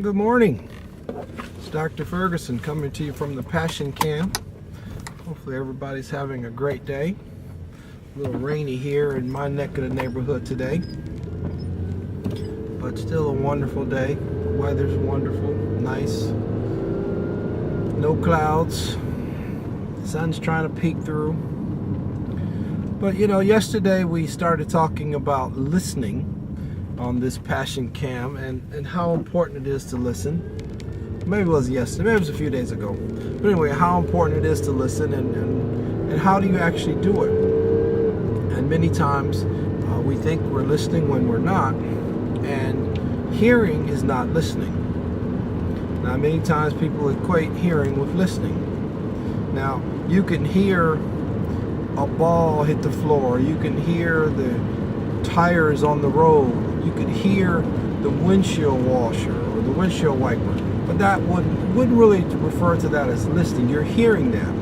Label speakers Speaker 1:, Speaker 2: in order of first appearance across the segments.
Speaker 1: Good morning. It's Dr. Ferguson coming to you from the Passioncam. Hopefully everybody's having a great day. A little rainy here in my neck of the neighborhood today, but still a wonderful day. The weather's wonderful, nice. No clouds. The sun's trying to peek through. But you know, yesterday we started talking about listening on this Passioncam and how important it is to listen. Maybe it wasn't yesterday, maybe it was a few days ago. But anyway, how important it is to listen and how do you actually do it? And many times we think we're listening when we're not, and hearing is not listening. Now, many times people equate hearing with listening. Now, you can hear a ball hit the floor, you can hear the tires on the road, you could hear the windshield washer or the windshield wiper, but that wouldn't really refer to that as listening. You're hearing that,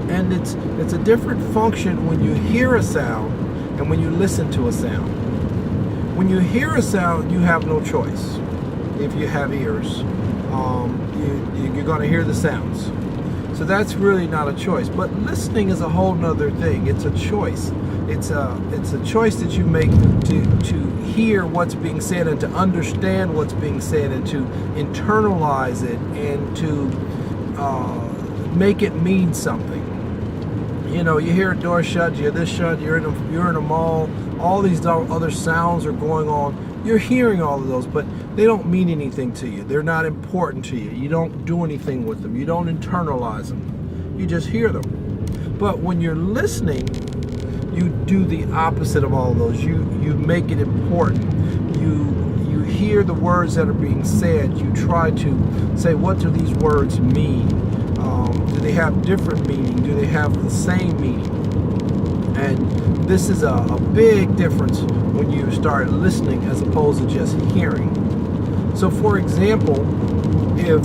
Speaker 1: and it's a different function when you hear a sound and when you listen to a sound. When you hear a sound, you have no choice. If you have ears, you're going to hear the sounds. So that's really not a choice. But listening is a whole nother thing. It's a choice. It's a choice that you make to hear what's being said and to understand what's being said and to internalize it and to make it mean something. You know, you hear a door shut, you hear this shut, you're in a mall, all these other sounds are going on. You're hearing all of those, but they don't mean anything to you. They're not important to you. You don't do anything with them. You don't internalize them. You just hear them. But when you're listening, you do the opposite of all of those. You make it important. You hear the words that are being said. You try to say, what do these words mean? Do they have different meaning? Do they have the same meaning? And this is a big difference when you start listening as opposed to just hearing. So for example, if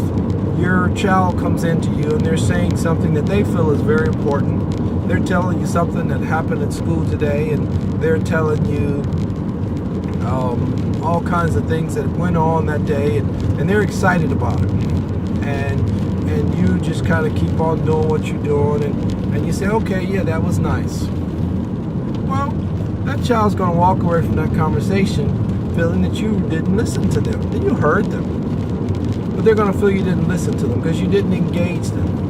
Speaker 1: your child comes into you and they're saying something that they feel is very important, they're telling you something that happened at school today, and they're telling you all kinds of things that went on that day, and they're excited about it. And you just kind of keep on doing what you're doing, and you say, okay, yeah, that was nice. Well, that child's going to walk away from that conversation feeling that you didn't listen to them, that you heard them. But they're going to feel you didn't listen to them because you didn't engage them.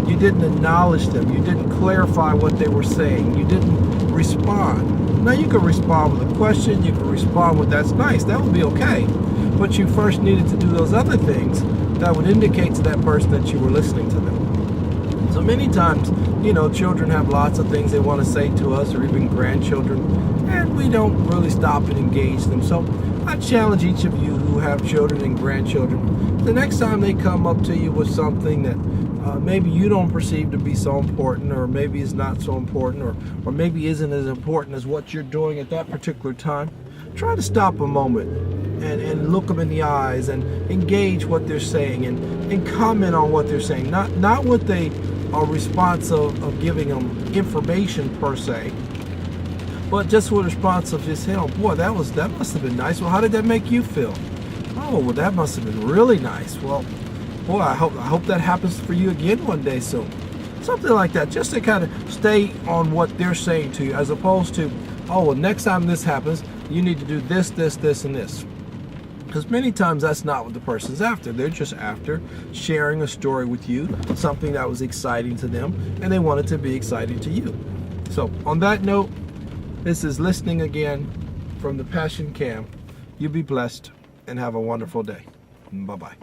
Speaker 1: You didn't acknowledge them. You didn't clarify what they were saying. You didn't respond. Now, you can respond with a question. You can respond with, that's nice. That would be okay. But you first needed to do those other things that would indicate to that person that you were listening to them. So many times, you know, children have lots of things they want to say to us, or even grandchildren, and we don't really stop and engage them. So I challenge each of you who have children and grandchildren, the next time they come up to you with something that maybe you don't perceive to be so important, or maybe is not so important, or maybe isn't as important as what you're doing at that particular time, try to stop a moment and look them in the eyes and engage what they're saying and comment on what they're saying. Not with a response of giving them information per se, but just with a response of just, hey, oh boy, that must have been nice. Well, how did that make you feel? Oh, well, that must have been really nice. Well, boy, I hope that happens for you again one day soon. Something like that, just to kind of stay on what they're saying to you, as opposed to, oh, well, next time this happens, you need to do this, this, this, and this. Because many times that's not what the person's after. They're just after sharing a story with you, something that was exciting to them, and they want it to be exciting to you. So on that note, this is listening again from the Passioncam. You be blessed and have a wonderful day. Bye-bye.